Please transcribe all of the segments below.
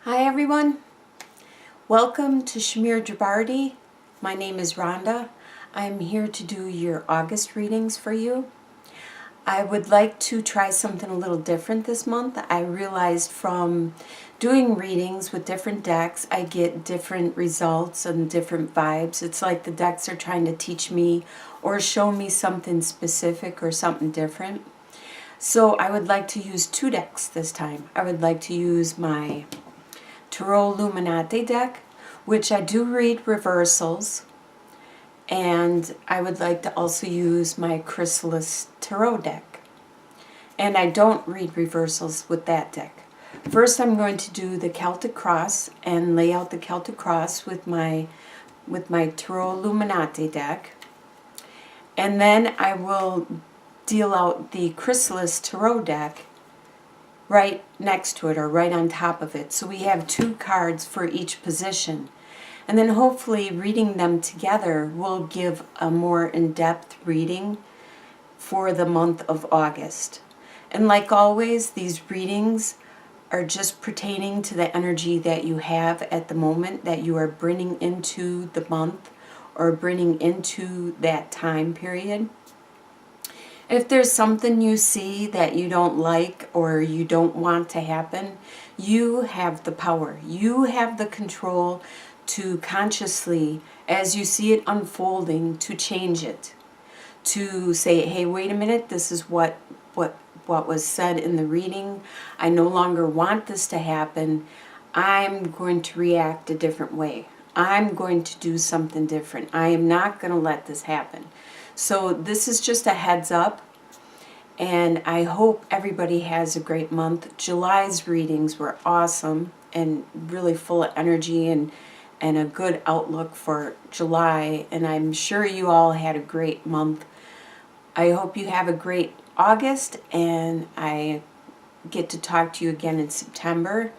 Hi everyone, welcome to Shamir Jabardi. My name is Rhonda. I'm here to do your August readings for you. I would like to try something a little different this month. I realized from doing readings with different decks, I get different results and different vibes. It's like the decks are trying to teach me or show me something specific or something different. So I would like to use two decks this time. I would like to use my Tarot Illuminati deck, which I do read reversals, and I would like to also use my Chrysalis Tarot deck. And I don't read reversals with that deck. First I'm going to do the Celtic Cross and lay out the Celtic Cross with my Tarot Illuminati deck. And then I will deal out the Chrysalis Tarot deck right next to it or right on top of it. So we have two cards for each position. And then hopefully reading them together will give a more in-depth reading for the month of August. And like always, these readings are just pertaining to the energy that you have at the moment, that you are bringing into the month or bringing into that time period. If there's something you see that you don't like or you don't want to happen, you have the power. You have the control to consciously, as you see it unfolding, to change it. To say, hey, wait a minute, this is what was said in the reading. I no longer want this to happen. I'm going to react a different way. I'm going to do something different. I am not going to let this happen. So this is just a heads up, and I hope everybody has a great month. July's readings were awesome and really full of energy and a good outlook for July, and I'm sure you all had a great month. I hope you have a great August, and I get to talk to you again in September.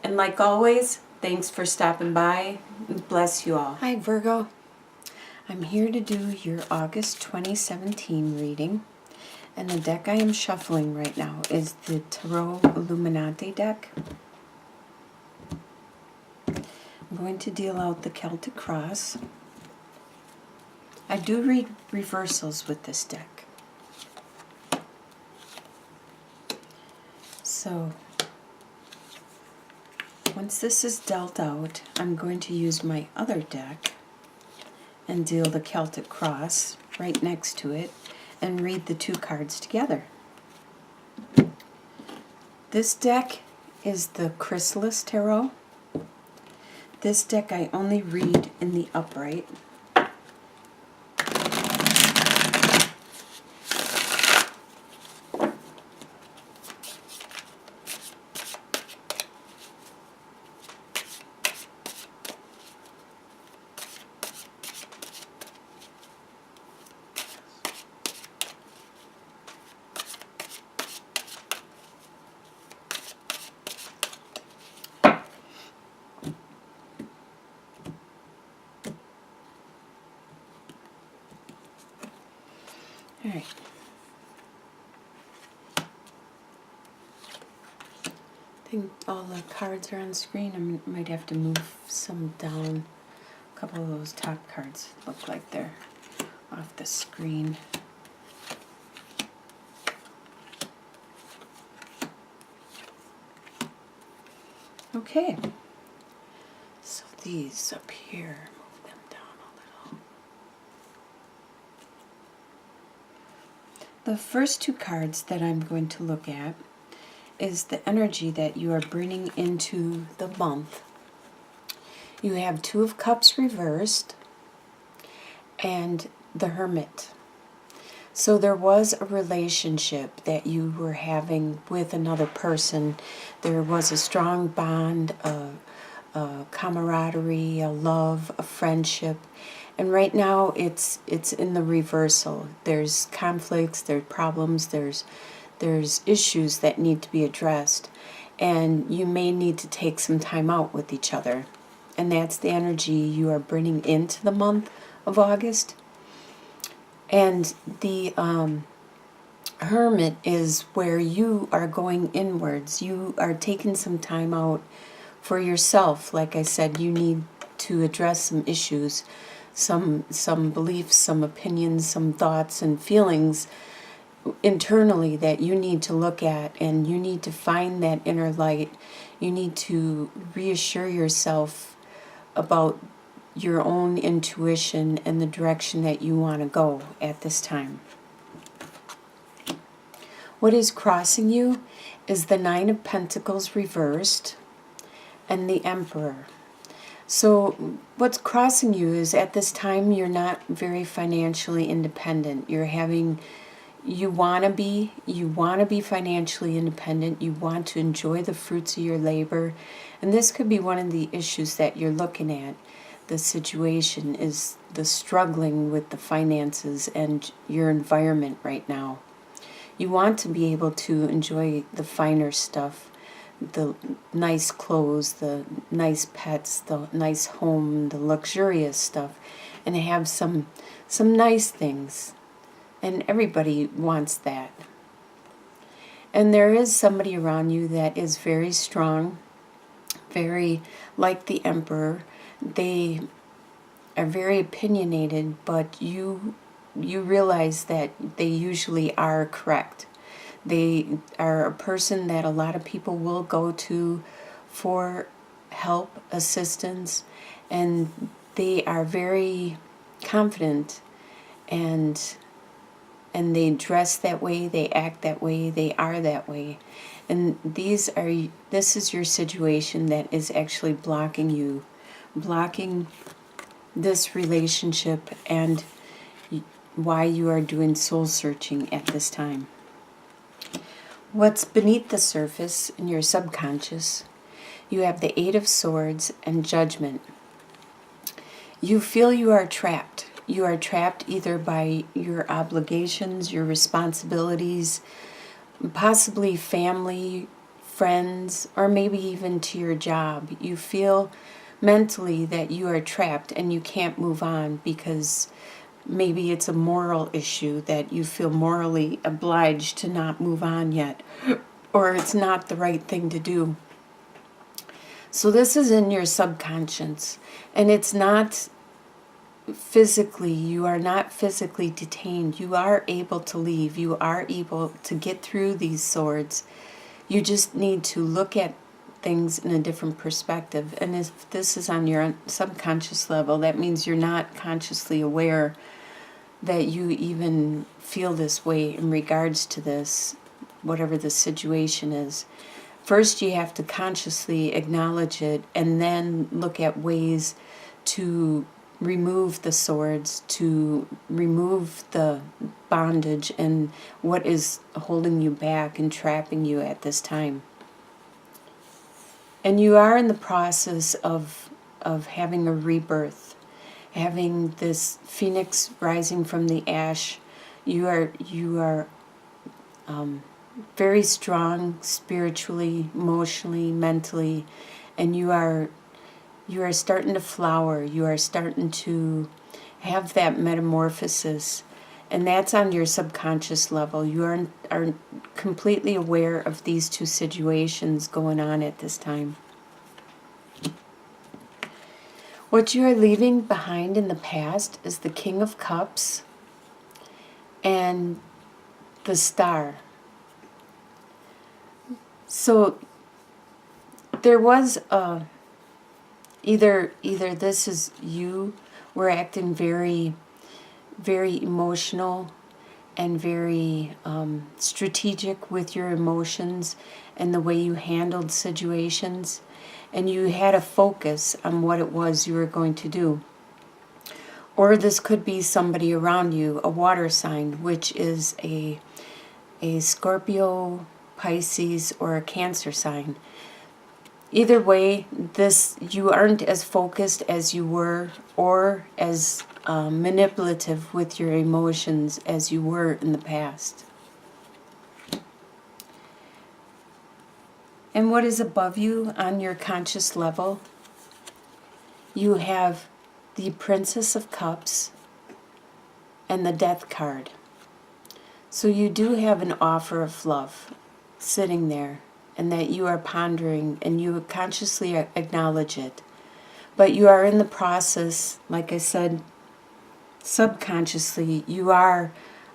And like always, thanks for stopping by. Bless you all. Hi Virgo. I'm here to do your August 2017 reading, and the deck I am shuffling right now is the Tarot Illuminati deck. I'm going to deal out the Celtic Cross. I do read reversals with this deck. So, once this is dealt out, I'm going to use my other deck and deal the Celtic Cross right next to it and read the two cards together. This deck is the Chrysalis Tarot. This deck I only read in the upright. All right. I think all the cards are on screen. I might have to move some down. A couple of those top cards look like they're off the screen. Okay. So these up here, move them down a little. The first two cards that I'm going to look at is the energy that you are bringing into the month. You have Two of Cups reversed and the Hermit. So there was a relationship that you were having with another person. There was a strong bond, a camaraderie, a love, a friendship. And right now it's in the reversal. There's conflicts, there's problems, there's issues that need to be addressed. And you may need to take some time out with each other. And that's the energy you are bringing into the month of August. And the Hermit is where you are going inwards. You are taking some time out For yourself, like I said, you need to address some issues, some beliefs, some opinions, some thoughts and feelings internally that you need to look at, and you need to find that inner light. You need to reassure yourself about your own intuition and the direction that you want to go at this time. What is crossing you is the Nine of Pentacles reversed and the Emperor. So what's crossing you is at this time you're not very financially independent. You want to be financially independent. You want to enjoy the fruits of your labor. And this could be one of the issues that you're looking at. The situation is the struggling with the finances and your environment right now. You want to be able to enjoy the finer stuff, the nice clothes, the nice pets, the nice home, the luxurious stuff, and have some nice things. And everybody wants that. And there is somebody around you that is very strong, very like the Emperor. They are very opinionated, but you realize that they usually are correct. They are a person that a lot of people will go to for help, assistance, and they are very confident, and they dress that way, they act that way, they are that way. And this is your situation that is actually blocking this relationship and why you are doing soul searching at this time. What's beneath the surface in your subconscious? You have the Eight of Swords and Judgment. You feel you are trapped. You are trapped either by your obligations, your responsibilities, possibly family, friends, or maybe even to your job. You feel mentally that you are trapped and you can't move on because maybe it's a moral issue that you feel morally obliged to not move on yet, or it's not the right thing to do. So this is in your subconscious, and it's not physically, you are not physically detained. You are able to leave. You are able to get through these swords. You just need to look at things in a different perspective. And if this is on your subconscious level, that means you're not consciously aware that you even feel this way in regards to this, whatever the situation is. First, you have to consciously acknowledge it and then look at ways to remove the swords, to remove the bondage and what is holding you back and trapping you at this time. And you are in the process of having a rebirth, having this phoenix rising from the ash. You are very strong spiritually, emotionally, mentally, and you are starting to flower. You are starting to have that metamorphosis, and that's on your subconscious level. You are completely aware of these two situations going on at this time. What you are leaving behind in the past is the King of Cups and the Star. So there was either this is you were acting very, very emotional and very strategic with your emotions and the way you handled situations, and you had a focus on what it was you were going to do. Or this could be somebody around you, a water sign, which is a Scorpio, Pisces, or a Cancer sign. Either way, you aren't as focused as you were, or as manipulative with your emotions as you were in the past. And what is above you on your conscious level? You have the Princess of Cups and the Death card. So you do have an offer of love sitting there. and that you are pondering and you consciously acknowledge it. But you are in the process, like I said, subconsciously, you are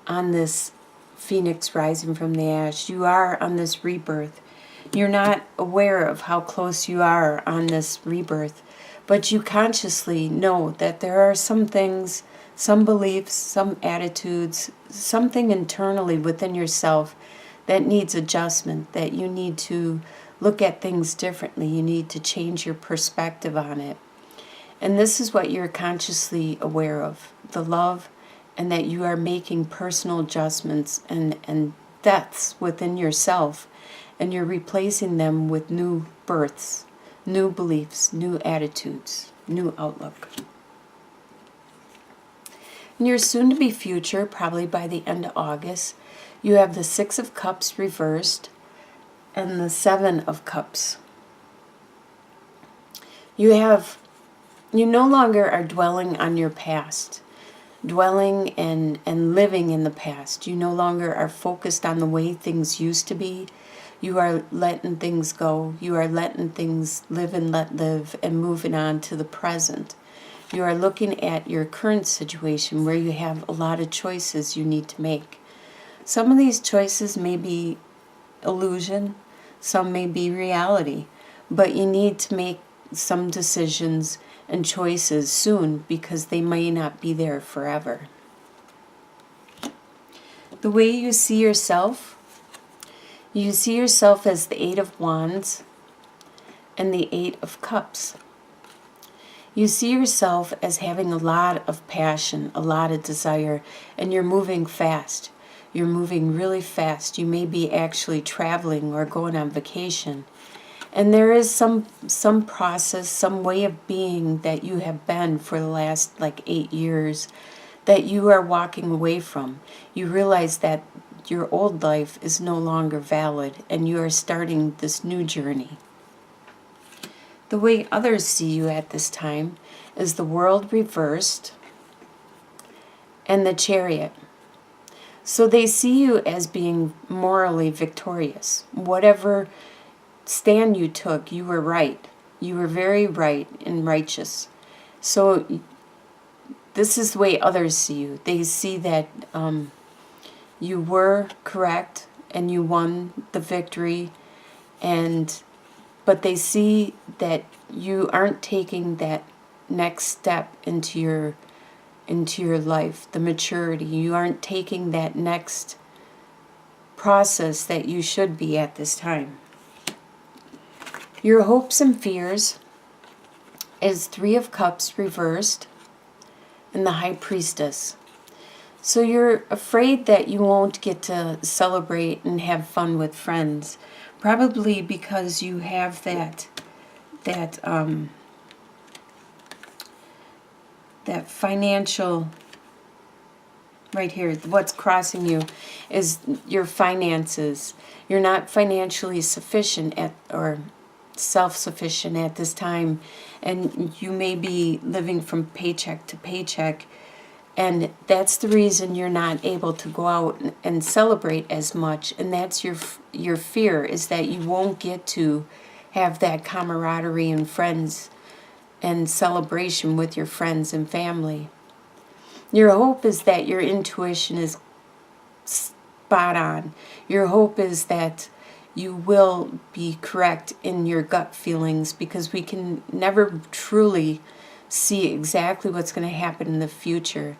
on this phoenix rising from the ash. You are on this rebirth. You're not aware of how close you are on this rebirth, but you consciously know that there are some things, some beliefs, some attitudes, something internally within yourself that needs adjustment, that you need to look at things differently. You need to change your perspective on it. And this is what you're consciously aware of, the love, and that you are making personal adjustments and deaths within yourself, and you're replacing them with new births, new beliefs, new attitudes, new outlook. In your soon-to-be future, probably by the end of August, you have the Six of Cups reversed and the Seven of Cups. You no longer are dwelling on your past, dwelling and living in the past. You no longer are focused on the way things used to be. You are letting things go. You are letting things live and let live and moving on to the present. You are looking at your current situation where you have a lot of choices you need to make. Some of these choices may be illusion, some may be reality, but you need to make some decisions and choices soon because they may not be there forever. The way you see yourself as the Eight of Wands and the Eight of Cups. You see yourself as having a lot of passion, a lot of desire, and you're moving fast. You're moving really fast. You may be actually traveling or going on vacation. And there is some process, some way of being that you have been for the last 8 years that you are walking away from. You realize that your old life is no longer valid and you are starting this new journey. The way others see you at this time is the World reversed and the Chariot. So they see you as being morally victorious. Whatever stand you took, you were right. You were very right and righteous. So this is the way others see you. They see that you were correct and you won the victory, but they see that you aren't taking that next step into your life, the maturity. You aren't taking that next process that you should be at this time. Your hopes and fears is Three of Cups reversed and the High Priestess. So you're afraid that you won't get to celebrate and have fun with friends, probably because you have that financial, right here, what's crossing you is your finances. You're not financially sufficient or self-sufficient at this time, and you may be living from paycheck to paycheck, and that's the reason you're not able to go out and celebrate as much. And that's your fear, is that you won't get to have that camaraderie and friends and celebration with your friends and family. Your hope is that your intuition is spot on. Your hope is that you will be correct in your gut feelings, because we can never truly see exactly what's going to happen in the future.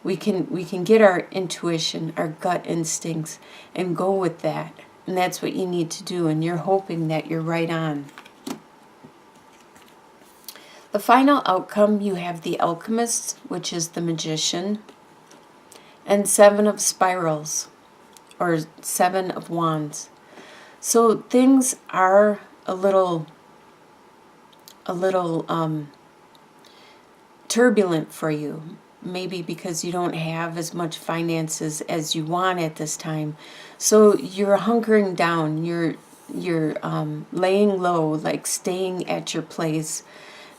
We can get our intuition, our gut instincts, and go with that. And that's what you need to do, and you're hoping that you're right on. The final outcome, you have the Alchemist, which is the Magician, and Seven of Spirals, or Seven of Wands. So things are a little turbulent for you. Maybe because you don't have as much finances as you want at this time. So you're hunkering down, you're laying low, like staying at your place,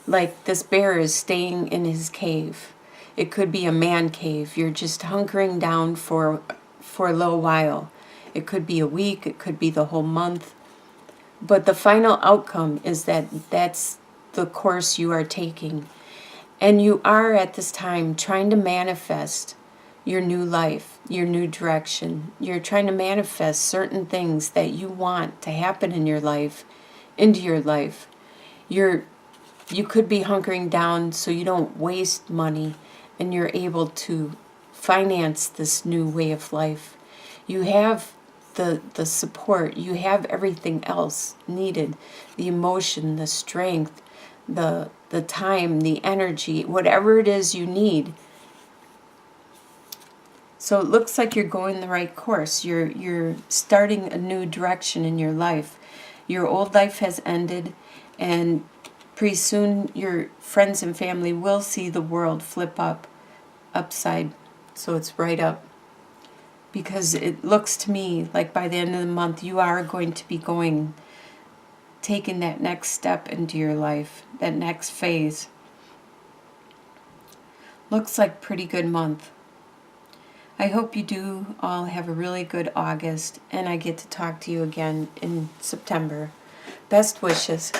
like this bear is staying in his cave. It could be a man cave. You're just hunkering down for a little while. It could be a week, it could be the whole month. But the final outcome is that that's the course you are taking. And you are at this time trying to manifest your new life, your new direction. You're trying to manifest certain things that you want to happen in your life, into your life. You could be hunkering down so you don't waste money and you're able to finance this new way of life. You have the support, you have everything else needed, the emotion, the strength, the time, the energy, whatever it is you need. So it looks like you're going the right course. You're starting a new direction in your life. Your old life has ended, and pretty soon your friends and family will see the world flip upside, so it's right up. Because it looks to me like by the end of the month you are going to be taking that next step into your life, that next phase. Looks like a pretty good month. I hope you do all have a really good August, and I get to talk to you again in September. Best wishes.